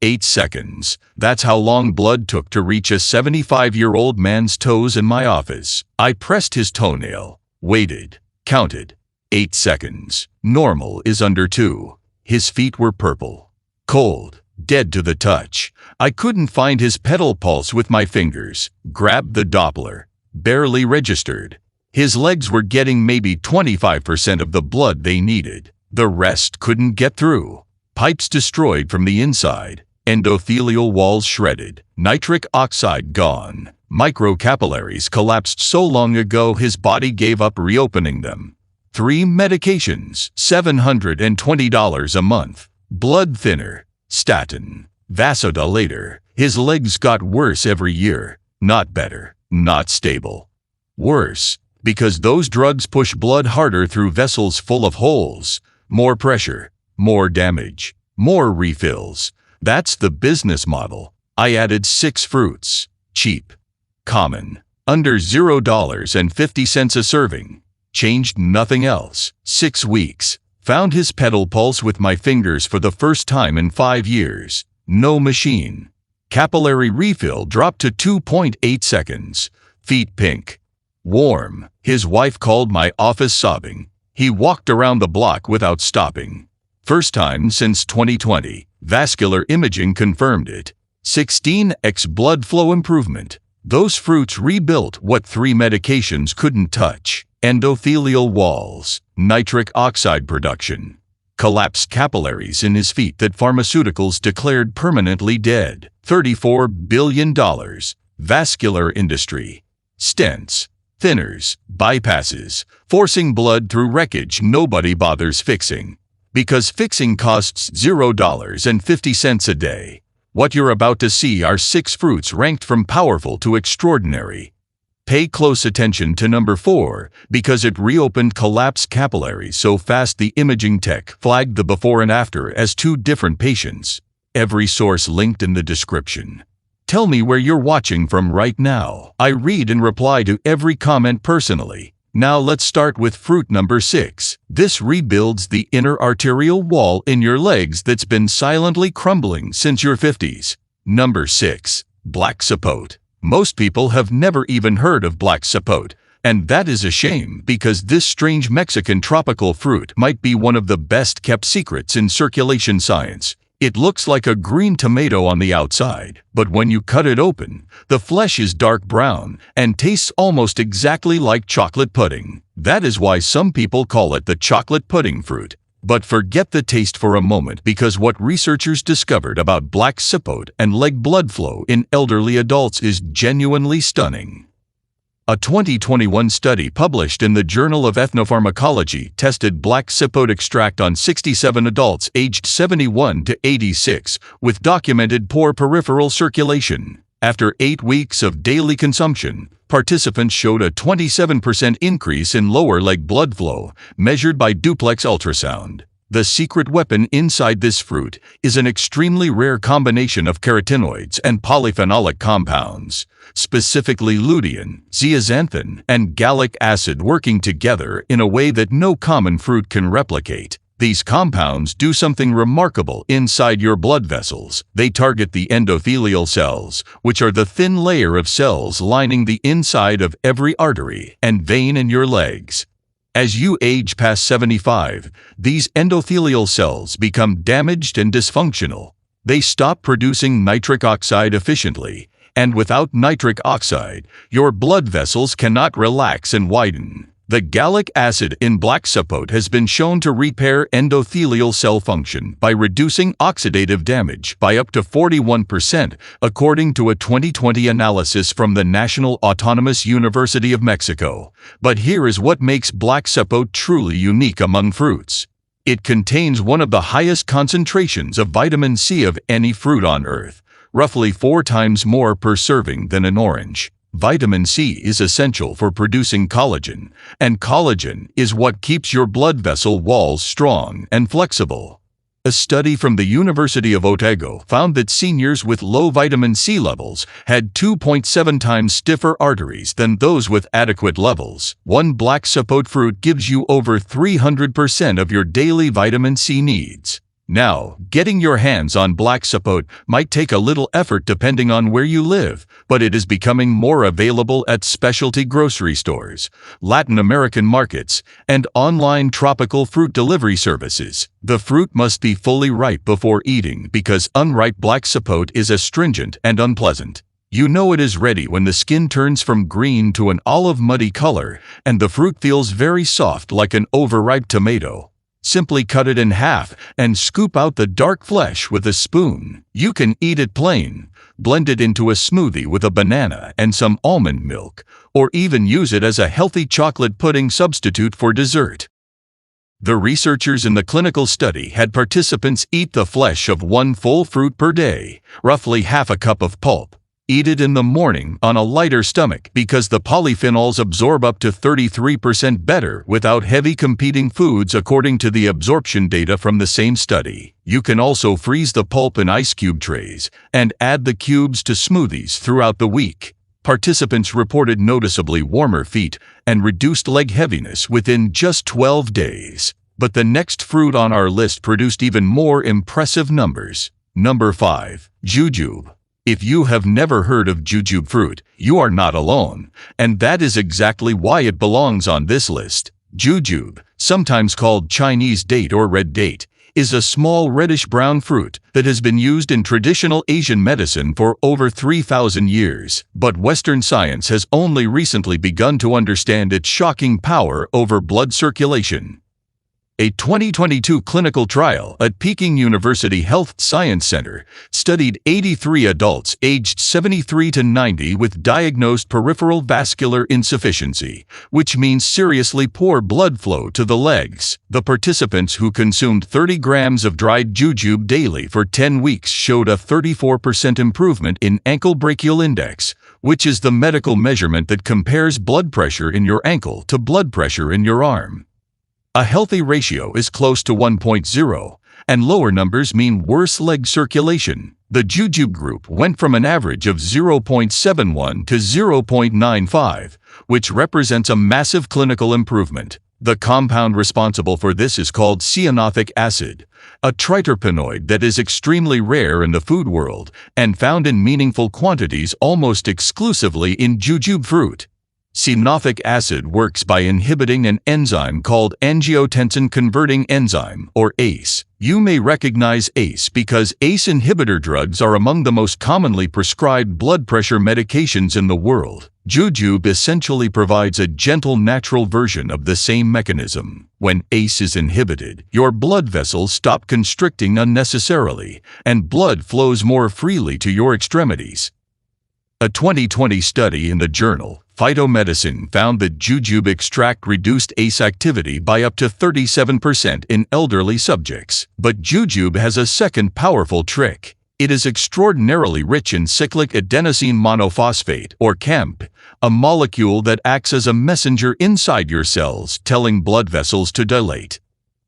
8 seconds. That's how long blood took to reach a 75-year-old man's toes in my office. I pressed his toenail, waited, counted. 8 seconds. Normal is under 2. His feet were purple, cold, dead to the touch. I couldn't find his pedal pulse with my fingers. Grabbed the Doppler. Barely registered. His legs were getting maybe 25% of the blood they needed. The rest couldn't get through. Pipes destroyed from the inside. Endothelial walls shredded. Nitric oxide gone. Microcapillaries collapsed so long ago his body gave up reopening them. 3 medications, $720 a month. Blood thinner, statin, vasodilator. His legs got worse every year. Not better, not stable. Worse, because those drugs push blood harder through vessels full of holes. More pressure, more damage, more refills. That's the business model. I added 6 fruits. Cheap, common, under $0.50 a serving. Changed nothing else. 6 weeks. Found his pedal pulse with my fingers for the first time in 5 years. No machine. Capillary refill dropped to 2.8 seconds. Feet pink. Warm. His wife called my office sobbing. He walked around the block without stopping. First time since 2020. Vascular imaging confirmed it. 16x blood flow improvement. Those fruits rebuilt what 3 medications couldn't touch. Endothelial walls, nitric oxide production, collapsed capillaries in his feet that pharmaceuticals declared permanently dead. $34 billion. Vascular industry. Stents, thinners, bypasses, forcing blood through wreckage nobody bothers fixing. Because fixing costs $0.50 a day. What you're about to see are 6 fruits ranked from powerful to extraordinary. Pay close attention to number 4, because it reopened collapsed capillaries so fast the imaging tech flagged the before and after as 2 different patients. Every source linked in the description. Tell me where you're watching from right now. I read and reply to every comment personally. Now let's start with fruit number 6. This rebuilds the inner arterial wall in your legs that's been silently crumbling since your 50s. Number 6. Black sapote. Most people have never even heard of black sapote, and that is a shame because this strange Mexican tropical fruit might be one of the best kept secrets in circulation science. It looks like a green tomato on the outside, but when you cut it open, the flesh is dark brown and tastes almost exactly like chocolate pudding. That is why some people call it the chocolate pudding fruit. But forget the taste for a moment because what researchers discovered about black sapote and leg blood flow in elderly adults is genuinely stunning. A 2021 study published in the Journal of Ethnopharmacology tested black sapote extract on 67 adults aged 71 to 86 with documented poor peripheral circulation. After 8 weeks of daily consumption, participants showed a 27% increase in lower leg blood flow, measured by duplex ultrasound. The secret weapon inside this fruit is an extremely rare combination of carotenoids and polyphenolic compounds, specifically lutein, zeaxanthin, and gallic acid working together in a way that no common fruit can replicate. These compounds do something remarkable inside your blood vessels. They target the endothelial cells, which are the thin layer of cells lining the inside of every artery and vein in your legs. As you age past 75, these endothelial cells become damaged and dysfunctional. They stop producing nitric oxide efficiently, and without nitric oxide, your blood vessels cannot relax and widen. The gallic acid in black sapote has been shown to repair endothelial cell function by reducing oxidative damage by up to 41%, according to a 2020 analysis from the National Autonomous University of Mexico. But here is what makes black sapote truly unique among fruits. It contains one of the highest concentrations of vitamin C of any fruit on Earth, roughly 4 times more per serving than an orange. Vitamin C is essential for producing collagen, and collagen is what keeps your blood vessel walls strong and flexible. A study from the University of Otago found that seniors with low vitamin C levels had 2.7 times stiffer arteries than those with adequate levels. One black sapote fruit gives you over 300% of your daily vitamin C needs. Now, getting your hands on black sapote might take a little effort depending on where you live, but it is becoming more available at specialty grocery stores, Latin American markets, and online tropical fruit delivery services. The fruit must be fully ripe before eating because unripe black sapote is astringent and unpleasant. You know it is ready when the skin turns from green to an olive muddy color and the fruit feels very soft like an overripe tomato. Simply cut it in half and scoop out the dark flesh with a spoon. You can eat it plain, blend it into a smoothie with a banana and some almond milk, or even use it as a healthy chocolate pudding substitute for dessert. The researchers in the clinical study had participants eat the flesh of one full fruit per day, roughly half a cup of pulp. Eat it in the morning on a lighter stomach because the polyphenols absorb up to 33% better without heavy competing foods according to the absorption data from the same study. You can also freeze the pulp in ice cube trays and add the cubes to smoothies throughout the week. Participants reported noticeably warmer feet and reduced leg heaviness within just 12 days. But the next fruit on our list produced even more impressive numbers. Number 5. Jujube. If you have never heard of jujube fruit, you are not alone, and that is exactly why it belongs on this list. Jujube, sometimes called Chinese date or red date, is a small reddish-brown fruit that has been used in traditional Asian medicine for over 3,000 years. But Western science has only recently begun to understand its shocking power over blood circulation. A 2022 clinical trial at Peking University Health Science Center studied 83 adults aged 73 to 90 with diagnosed peripheral vascular insufficiency, which means seriously poor blood flow to the legs. The participants who consumed 30 grams of dried jujube daily for 10 weeks showed a 34% improvement in ankle brachial index, which is the medical measurement that compares blood pressure in your ankle to blood pressure in your arm. A healthy ratio is close to 1.0, and lower numbers mean worse leg circulation. The jujube group went from an average of 0.71 to 0.95, which represents a massive clinical improvement. The compound responsible for this is called cyanothic acid, a triterpenoid that is extremely rare in the food world and found in meaningful quantities almost exclusively in jujube fruit. Cyanothic acid works by inhibiting an enzyme called angiotensin-converting enzyme, or ACE. You may recognize ACE because ACE inhibitor drugs are among the most commonly prescribed blood pressure medications in the world. Jujube essentially provides a gentle natural version of the same mechanism. When ACE is inhibited, your blood vessels stop constricting unnecessarily, and blood flows more freely to your extremities. A 2020 study in the journal Phytomedicine found that jujube extract reduced ACE activity by up to 37% in elderly subjects. But jujube has a second powerful trick. It is extraordinarily rich in cyclic adenosine monophosphate, or CAMP, a molecule that acts as a messenger inside your cells, telling blood vessels to dilate.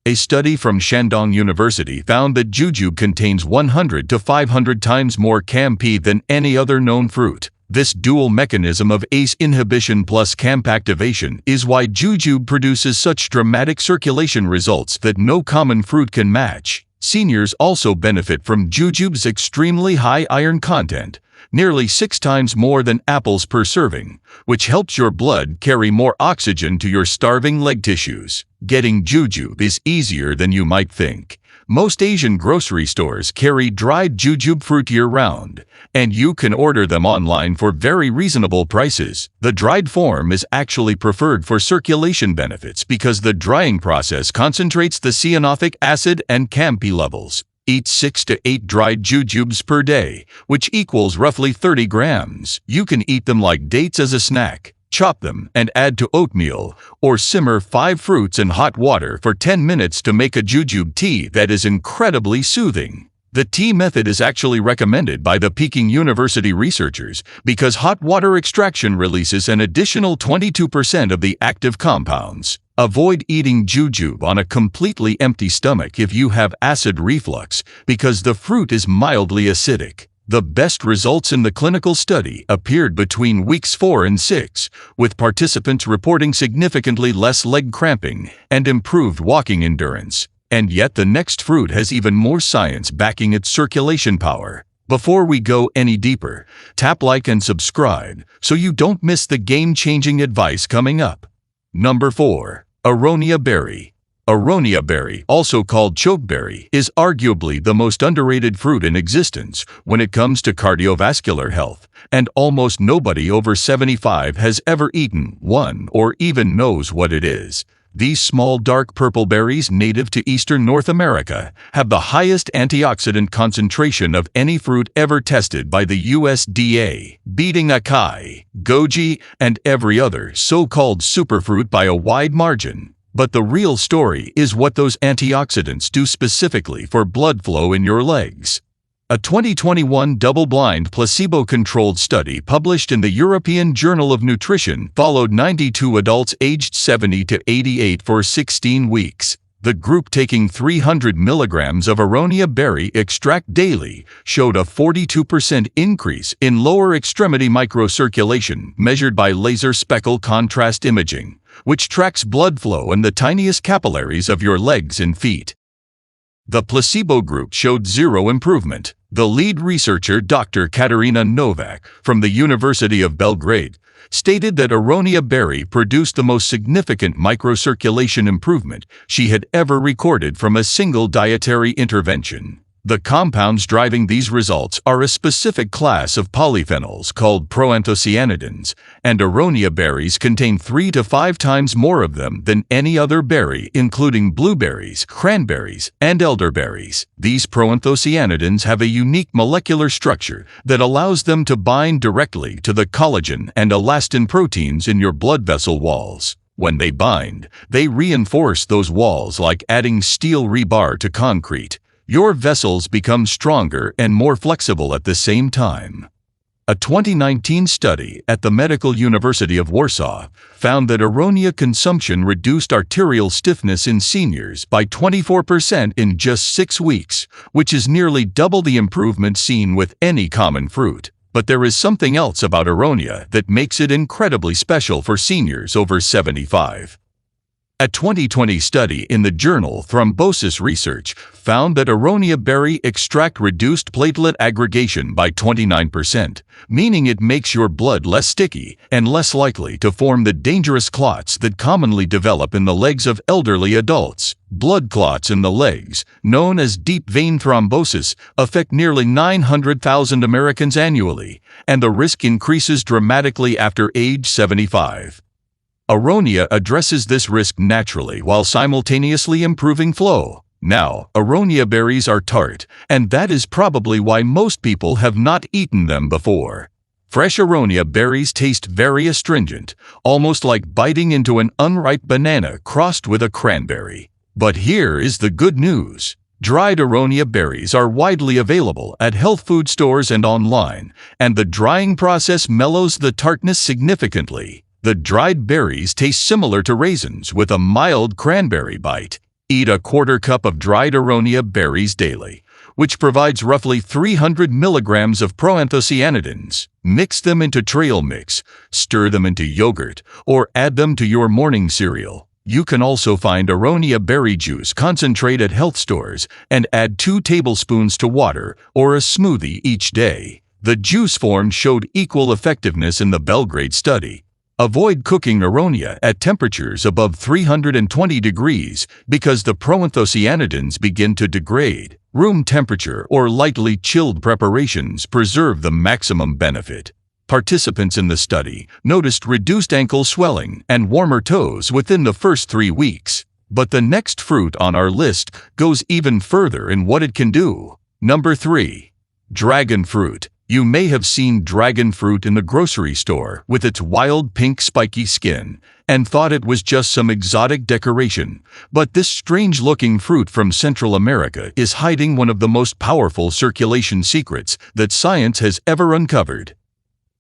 A study from Shandong University found that jujube contains 100 to 500 times more CAMP than any other known fruit. This dual mechanism of ACE inhibition plus CAMP activation is why jujube produces such dramatic circulation results that no common fruit can match. Seniors also benefit from jujube's extremely high iron content, nearly 6 times more than apples per serving, which helps your blood carry more oxygen to your starving leg tissues. Getting jujube is easier than you might think. Most Asian grocery stores carry dried jujube fruit year-round, and you can order them online for very reasonable prices. The dried form is actually preferred for circulation benefits because the drying process concentrates the cyanothic acid and CAMP levels. Eat 6 to 8 dried jujubes per day, which equals roughly 30 grams. You can eat them like dates as a snack. Chop them and add to oatmeal, or simmer 5 fruits in hot water for 10 minutes to make a jujube tea that is incredibly soothing. The tea method is actually recommended by the Peking University researchers because hot water extraction releases an additional 22% of the active compounds. Avoid eating jujube on a completely empty stomach if you have acid reflux because the fruit is mildly acidic. The best results in the clinical study appeared between weeks 4 and 6, with participants reporting significantly less leg cramping and improved walking endurance. And yet the next fruit has even more science backing its circulation power. Before we go any deeper, tap like and subscribe so you don't miss the game-changing advice coming up. Number 4. Aronia berry. Aronia berry, also called chokeberry, is arguably the most underrated fruit in existence when it comes to cardiovascular health, and almost nobody over 75 has ever eaten one or even knows what it is. These small dark purple berries native to eastern North America have the highest antioxidant concentration of any fruit ever tested by the USDA, beating acai, goji, and every other so-called superfruit by a wide margin. But the real story is what those antioxidants do specifically for blood flow in your legs. A 2021 double-blind placebo-controlled study published in the European Journal of Nutrition followed 92 adults aged 70 to 88 for 16 weeks. The group taking 300 milligrams of aronia berry extract daily showed a 42% increase in lower extremity microcirculation measured by laser speckle contrast imaging, which tracks blood flow in the tiniest capillaries of your legs and feet. The placebo group showed zero improvement. The lead researcher, Dr. Katarina Novak, from the University of Belgrade, stated that aronia berry produced the most significant microcirculation improvement she had ever recorded from a single dietary intervention. The compounds driving these results are a specific class of polyphenols called proanthocyanidins, and aronia berries contain 3 to 5 times more of them than any other berry, including blueberries, cranberries, and elderberries. These proanthocyanidins have a unique molecular structure that allows them to bind directly to the collagen and elastin proteins in your blood vessel walls. When they bind, they reinforce those walls like adding steel rebar to concrete. Your vessels become stronger and more flexible at the same time. A 2019 study at the Medical University of Warsaw found that aronia consumption reduced arterial stiffness in seniors by 24% in just 6 weeks, which is nearly double the improvement seen with any common fruit. But there is something else about aronia that makes it incredibly special for seniors over 75. A 2020 study in the journal Thrombosis Research found that aronia berry extract reduced platelet aggregation by 29%, meaning it makes your blood less sticky and less likely to form the dangerous clots that commonly develop in the legs of elderly adults. Blood clots in the legs, known as deep vein thrombosis, affect nearly 900,000 Americans annually, and the risk increases dramatically after age 75. Aronia addresses this risk naturally while simultaneously improving flow. Now, aronia berries are tart, and that is probably why most people have not eaten them before. Fresh aronia berries taste very astringent, almost like biting into an unripe banana crossed with a cranberry. But here is the good news. Dried aronia berries are widely available at health food stores and online, and the drying process mellows the tartness significantly. The dried berries taste similar to raisins with a mild cranberry bite. Eat a quarter cup of dried aronia berries daily, which provides roughly 300 milligrams of proanthocyanidins. Mix them into trail mix, stir them into yogurt, or add them to your morning cereal. You can also find aronia berry juice concentrate at health stores and add 2 tablespoons to water or a smoothie each day. The juice form showed equal effectiveness in the Belgrade study. Avoid cooking aronia at temperatures above 320 degrees because the proanthocyanidins begin to degrade. Room temperature or lightly chilled preparations preserve the maximum benefit. Participants in the study noticed reduced ankle swelling and warmer toes within the first 3 weeks. But the next fruit on our list goes even further in what it can do. Number 3. Dragon fruit. You may have seen dragon fruit in the grocery store with its wild pink spiky skin and thought it was just some exotic decoration, but this strange-looking fruit from Central America is hiding one of the most powerful circulation secrets that science has ever uncovered.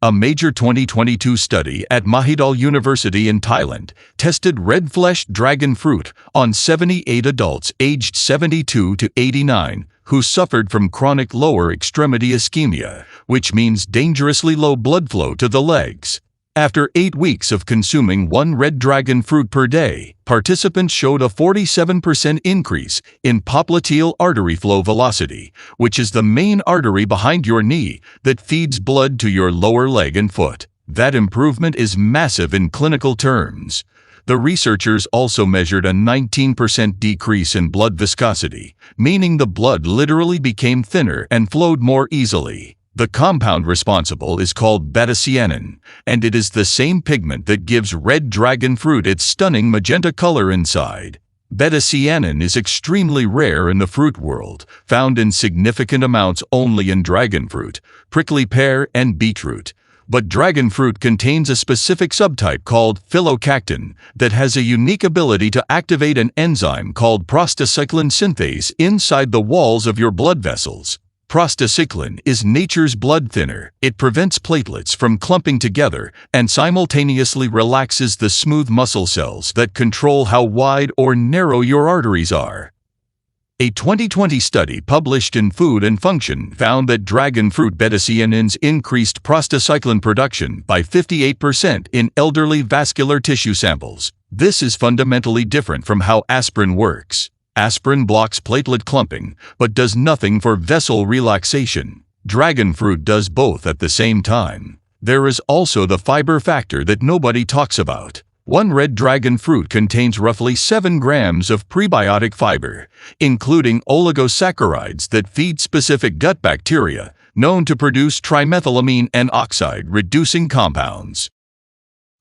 A major 2022 study at Mahidol University in Thailand tested red-fleshed dragon fruit on 78 adults aged 72 to 89 who suffered from chronic lower extremity ischemia, which means dangerously low blood flow to the legs. After 8 weeks of consuming 1 red dragon fruit per day, participants showed a 47% increase in popliteal artery flow velocity, which is the main artery behind your knee that feeds blood to your lower leg and foot. That improvement is massive in clinical terms. The researchers also measured a 19% decrease in blood viscosity, meaning the blood literally became thinner and flowed more easily. The compound responsible is called beta-cyanine, and it is the same pigment that gives red dragon fruit its stunning magenta color inside. Beta-cyanine is extremely rare in the fruit world, found in significant amounts only in dragon fruit, prickly pear, and beetroot. But dragon fruit contains a specific subtype called phyllocactin that has a unique ability to activate an enzyme called prostacyclin synthase inside the walls of your blood vessels. Prostacyclin is nature's blood thinner. It prevents platelets from clumping together and simultaneously relaxes the smooth muscle cells that control how wide or narrow your arteries are. A 2020 study published in Food and Function found that dragon fruit beta-cyanins increased prostacyclin production by 58% in elderly vascular tissue samples. This is fundamentally different from how aspirin works. Aspirin blocks platelet clumping, but does nothing for vessel relaxation. Dragon fruit does both at the same time. There is also the fiber factor that nobody talks about. 1 red dragon fruit contains roughly 7 grams of prebiotic fiber, including oligosaccharides that feed specific gut bacteria, known to produce trimethylamine and oxide-reducing compounds.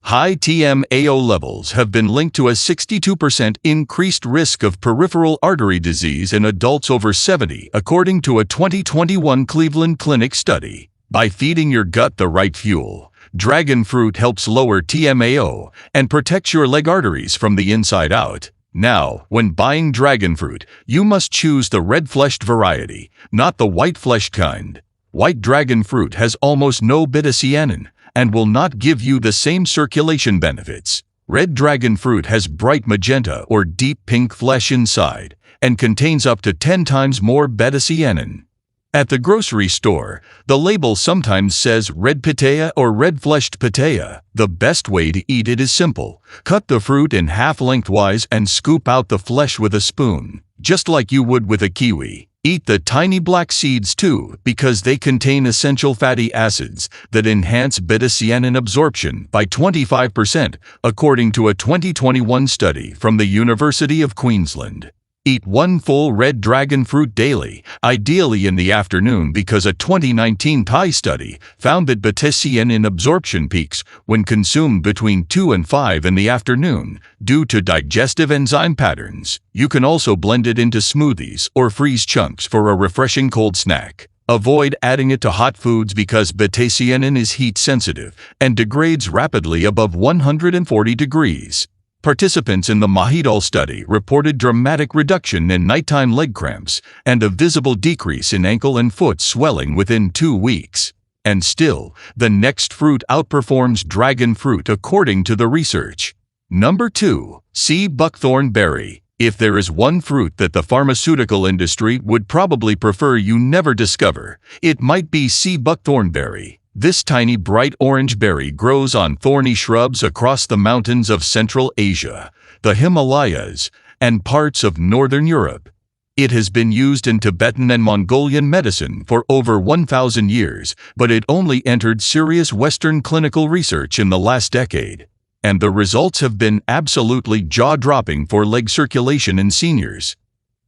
High TMAO levels have been linked to a 62% increased risk of peripheral artery disease in adults over 70, according to a 2021 Cleveland Clinic study. By feeding your gut the right fuel, dragon fruit helps lower TMAO and protects your leg arteries from the inside out. Now, when buying dragon fruit, you must choose the red-fleshed variety, not the white-fleshed kind. White dragon fruit has almost no beta-cyanine and will not give you the same circulation benefits. Red dragon fruit has bright magenta or deep pink flesh inside and contains up to 10 times more beta-cyanine. At the grocery store, the label sometimes says red pitaya or red-fleshed pitaya. The best way to eat it is simple. Cut the fruit in half lengthwise and scoop out the flesh with a spoon, just like you would with a kiwi. Eat the tiny black seeds too, because they contain essential fatty acids that enhance beta-cyanine absorption by 25%, according to a 2021 study from the University of Queensland. Eat 1 full red dragon fruit daily, ideally in the afternoon, because a 2019 Thai study found that beta-cyanine absorption peaks when consumed between 2 and 5 in the afternoon due to digestive enzyme patterns. You can also blend it into smoothies or freeze chunks for a refreshing cold snack. Avoid adding it to hot foods because beta-cyanine is heat sensitive and degrades rapidly above 140 degrees. Participants in the Mahidol study reported dramatic reduction in nighttime leg cramps and a visible decrease in ankle and foot swelling within 2 weeks. And still, the next fruit outperforms dragon fruit according to the research. Number 2. Sea buckthorn berry. If there is one fruit that the pharmaceutical industry would probably prefer you never discover, it might be sea buckthorn berry. This tiny bright orange berry grows on thorny shrubs across the mountains of Central Asia, the Himalayas, and parts of Northern Europe. It has been used in Tibetan and Mongolian medicine for over 1,000 years, but it only entered serious Western clinical research in the last decade. And the results have been absolutely jaw-dropping for leg circulation in seniors.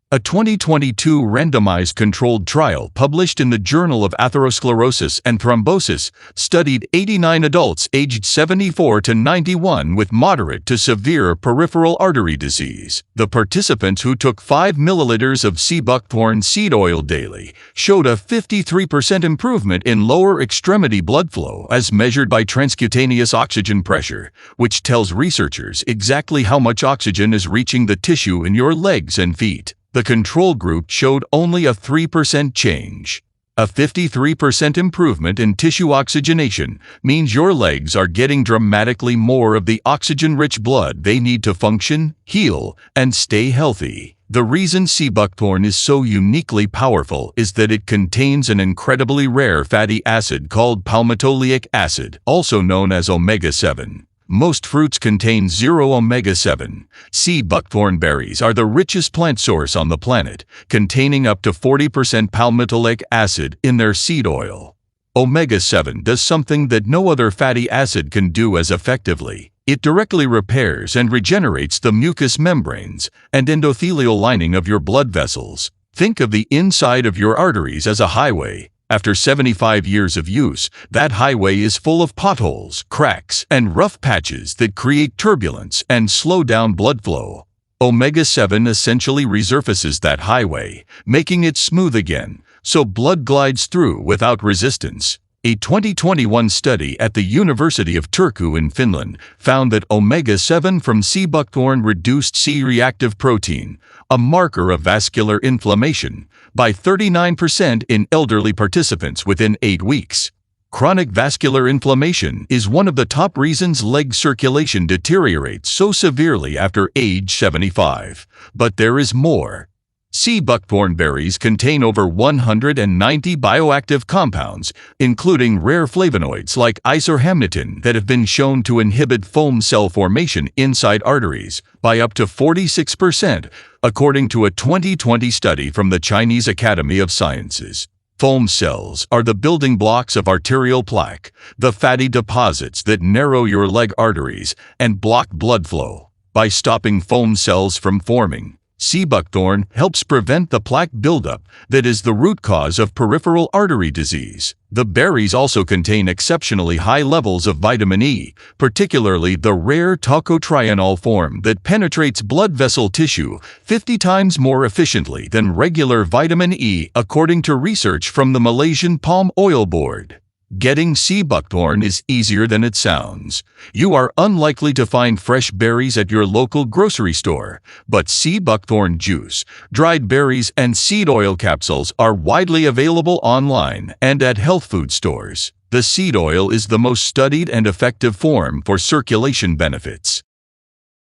A 2022 randomized controlled trial published in the Journal of Atherosclerosis and Thrombosis studied 89 adults aged 74 to 91 with moderate to severe peripheral artery disease. The participants who took 5 milliliters of sea buckthorn seed oil daily showed a 53% improvement in lower extremity blood flow as measured by transcutaneous oxygen pressure, which tells researchers exactly how much oxygen is reaching the tissue in your legs and feet. The control group showed only a 3% change. A 53% improvement in tissue oxygenation means your legs are getting dramatically more of the oxygen-rich blood they need to function, heal, and stay healthy. The reason sea buckthorn is so uniquely powerful is that it contains an incredibly rare fatty acid called palmitoleic acid, also known as omega-7. Most fruits contain zero omega-7. Sea buckthorn berries are the richest plant source on the planet, containing up to 40% palmitoleic acid in their seed oil. Omega-7 does something that no other fatty acid can do as effectively. It directly repairs and regenerates the mucous membranes and endothelial lining of your blood vessels. Think of the inside of your arteries as a highway. After 75 years of use, that highway is full of potholes, cracks, and rough patches that create turbulence and slow down blood flow. Omega-7 essentially resurfaces that highway, making it smooth again, so blood glides through without resistance. A 2021 study at the University of Turku in Finland found that omega-7 from sea buckthorn reduced C-reactive protein, a marker of vascular inflammation, by 39% in elderly participants within 8 weeks. Chronic vascular inflammation is one of the top reasons leg circulation deteriorates so severely after age 75. But there is more. Sea buckthorn berries contain over 190 bioactive compounds, including rare flavonoids like isohamnitin that have been shown to inhibit foam cell formation inside arteries by up to 46%, according to a 2020 study from the Chinese Academy of Sciences. Foam cells are the building blocks of arterial plaque, the fatty deposits that narrow your leg arteries and block blood flow. By stopping foam cells from forming, sea buckthorn helps prevent the plaque buildup that is the root cause of peripheral artery disease. The berries also contain exceptionally high levels of vitamin E, particularly the rare tocotrienol form that penetrates blood vessel tissue 50 times more efficiently than regular vitamin E, according to research from the Malaysian Palm Oil Board. Getting sea buckthorn is easier than it sounds. You are unlikely to find fresh berries at your local grocery store, but sea buckthorn juice, dried berries, and seed oil capsules are widely available online and at health food stores. The seed oil is the most studied and effective form for circulation benefits.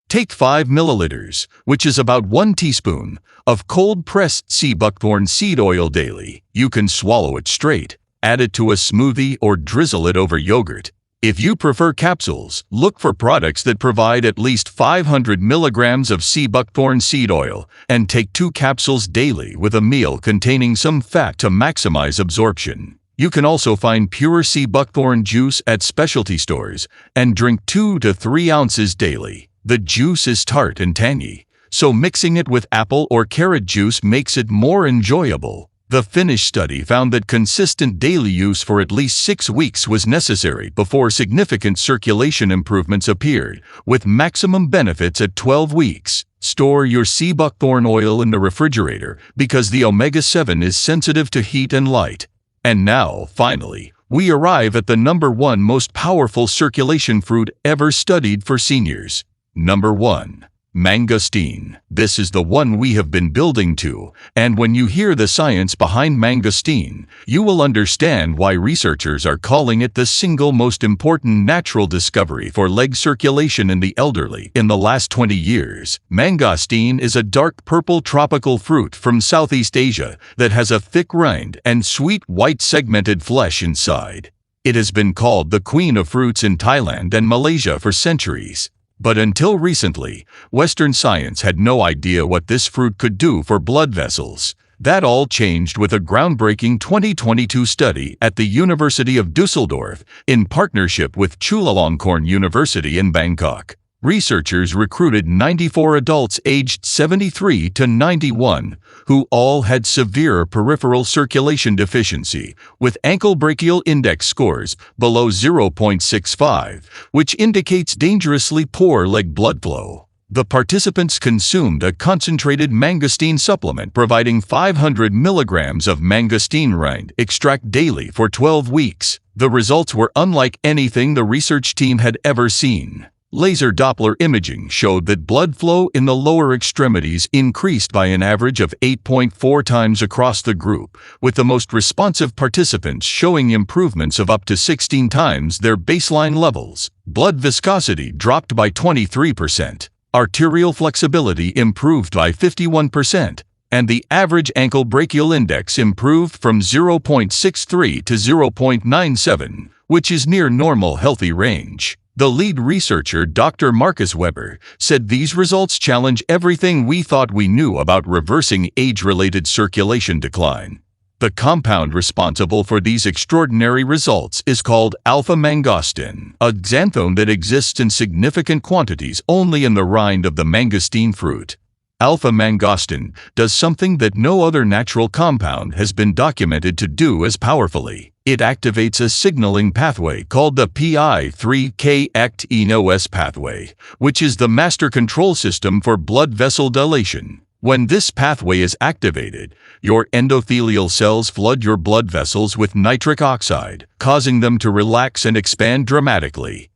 Take 5 milliliters, which is about 1 teaspoon, of cold-pressed sea buckthorn seed oil daily. You can swallow it straight, add it to a smoothie, or drizzle it over yogurt. If you prefer capsules, look for products that provide at least 500 milligrams of sea buckthorn seed oil and take 2 capsules daily with a meal containing some fat to maximize absorption. You can also find pure sea buckthorn juice at specialty stores and drink 2 to 3 ounces daily. The juice is tart and tangy, so mixing it with apple or carrot juice makes it more enjoyable. The Finnish study found that consistent daily use for at least 6 weeks was necessary before significant circulation improvements appeared, with maximum benefits at 12 weeks. Store your sea buckthorn oil in the refrigerator because the omega-7 is sensitive to heat and light. And now, finally, we arrive at the number 1 most powerful circulation fruit ever studied for seniors. Number 1. Mangosteen. This is the one we have been building to, and when you hear the science behind mangosteen, you will understand why researchers are calling it the single most important natural discovery for leg circulation in the elderly in the last 20 years. Mangosteen is a dark purple tropical fruit from Southeast Asia that has a thick rind and sweet white segmented flesh inside. It has been called the queen of fruits in Thailand and Malaysia for centuries. But until recently, Western science had no idea what this fruit could do for blood vessels. That all changed with a groundbreaking 2022 study at the University of Dusseldorf in partnership with Chulalongkorn University in Bangkok. Researchers recruited 94 adults aged 73 to 91 who all had severe peripheral circulation deficiency with ankle brachial index scores below 0.65, which indicates dangerously poor leg blood flow. The participants consumed a concentrated mangosteen supplement providing 500 milligrams of mangosteen rind extract daily for 12 weeks. The results were unlike anything the research team had ever seen. Laser Doppler imaging showed that blood flow in the lower extremities increased by an average of 8.4 times across the group, with the most responsive participants showing improvements of up to 16 times their baseline levels. Blood viscosity dropped by 23%. arterial flexibility improved by 51%, and the average ankle brachial index improved from 0.63 to 0.97, which is near normal healthy range. The lead researcher, Dr. Marcus Weber, said these results challenge everything we thought we knew about reversing age-related circulation decline. The compound responsible for these extraordinary results is called alpha-mangostin, a xanthone that exists in significant quantities only in the rind of the mangosteen fruit. Alpha-mangostin does something that no other natural compound has been documented to do as powerfully. It activates a signaling pathway called the PI3K-ACTENOS pathway, which is the master control system for blood vessel dilation. When this pathway is activated, your endothelial cells flood your blood vessels with nitric oxide, causing them to relax and expand dramatically.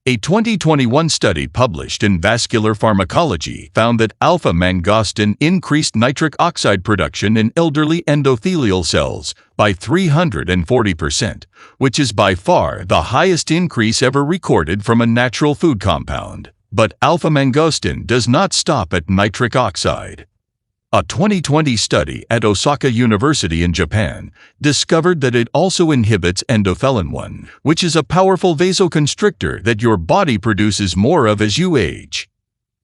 A 2021 study published in Vascular Pharmacology found that alpha-mangostin increased nitric oxide production in elderly endothelial cells by 340%, which is by far the highest increase ever recorded from a natural food compound. But alpha-mangostin does not stop at nitric oxide. A 2020 study at Osaka University in Japan discovered that it also inhibits endothelin-1, which is a powerful vasoconstrictor that your body produces more of as you age.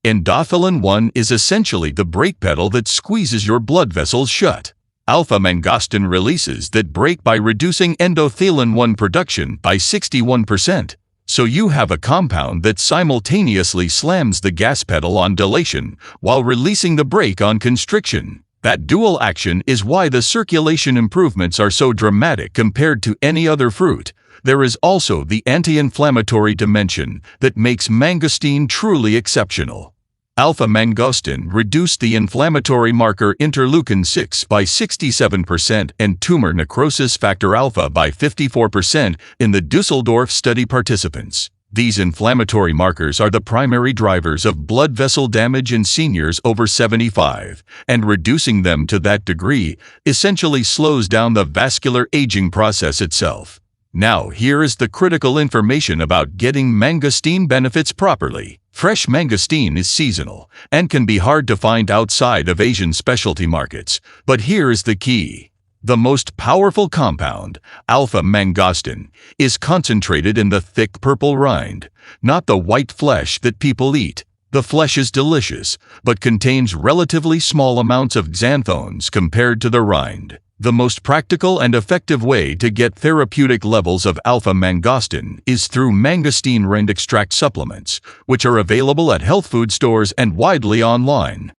Endothelin-1 is essentially the brake pedal that squeezes your blood vessels shut. Alpha-mangostin releases that brake by reducing endothelin-1 production by 61%. So you have a compound that simultaneously slams the gas pedal on dilation while releasing the brake on constriction. That dual action is why the circulation improvements are so dramatic compared to any other fruit. There is also the anti-inflammatory dimension that makes mangosteen truly exceptional. Alpha-mangostin reduced the inflammatory marker interleukin-6 by 67% and tumor necrosis factor alpha by 54% in the Dusseldorf study participants. These inflammatory markers are the primary drivers of blood vessel damage in seniors over 75, and reducing them to that degree essentially slows down the vascular aging process itself. Now, here is the critical information about getting mangosteen benefits properly. Fresh mangosteen is seasonal and can be hard to find outside of Asian specialty markets, but here is the key. The most powerful compound, alpha-mangostin, is concentrated in the thick purple rind, not the white flesh that people eat. The flesh is delicious, but contains relatively small amounts of xanthones compared to the rind. The most practical and effective way to get therapeutic levels of alpha-mangostin is through mangosteen rind extract supplements, which are available at health food stores and widely online.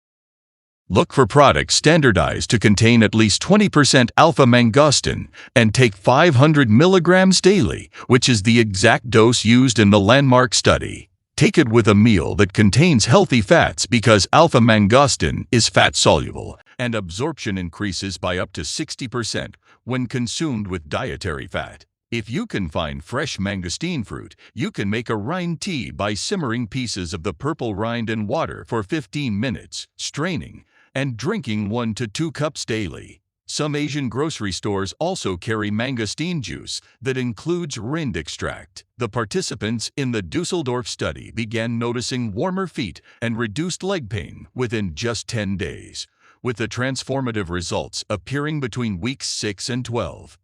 Look for products standardized to contain at least 20% alpha-mangostin and take 500 milligrams daily, which is the exact dose used in the landmark study. Take it with a meal that contains healthy fats because alpha-mangostin is fat-soluble, and absorption increases by up to 60% when consumed with dietary fat. If you can find fresh mangosteen fruit, you can make a rind tea by simmering pieces of the purple rind in water for 15 minutes, straining, and drinking 1 to 2 cups daily. Some Asian grocery stores also carry mangosteen juice that includes rind extract. The participants in the Dusseldorf study began noticing warmer feet and reduced leg pain within just 10 days, with the transformative results appearing between weeks 6 and 12.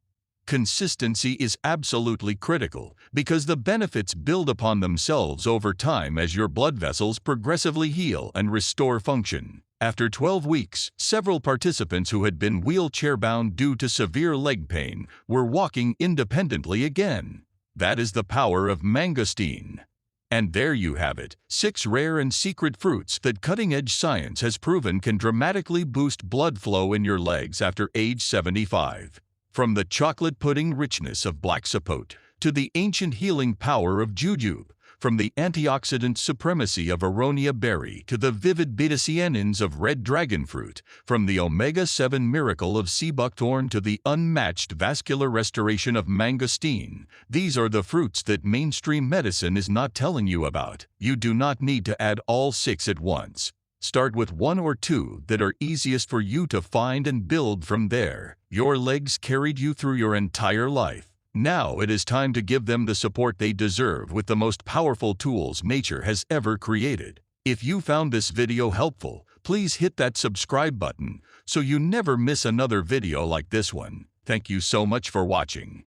Consistency is absolutely critical because the benefits build upon themselves over time as your blood vessels progressively heal and restore function. After 12 weeks, several participants who had been wheelchair-bound due to severe leg pain were walking independently again. That is the power of mangosteen. And there you have it, 6 rare and secret fruits that cutting-edge science has proven can dramatically boost blood flow in your legs after age 75. From the chocolate pudding richness of black sapote to the ancient healing power of jujube, from the antioxidant supremacy of aronia berry to the vivid beta-cyanins of red dragon fruit, from the omega-7 miracle of sea buckthorn to the unmatched vascular restoration of mangosteen, these are the fruits that mainstream medicine is not telling you about. You do not need to add all 6 at once. Start with 1 or 2 that are easiest for you to find and build from there. Your legs carried you through your entire life. Now it is time to give them the support they deserve with the most powerful tools nature has ever created. If you found this video helpful, please hit that subscribe button so you never miss another video like this one. Thank you so much for watching.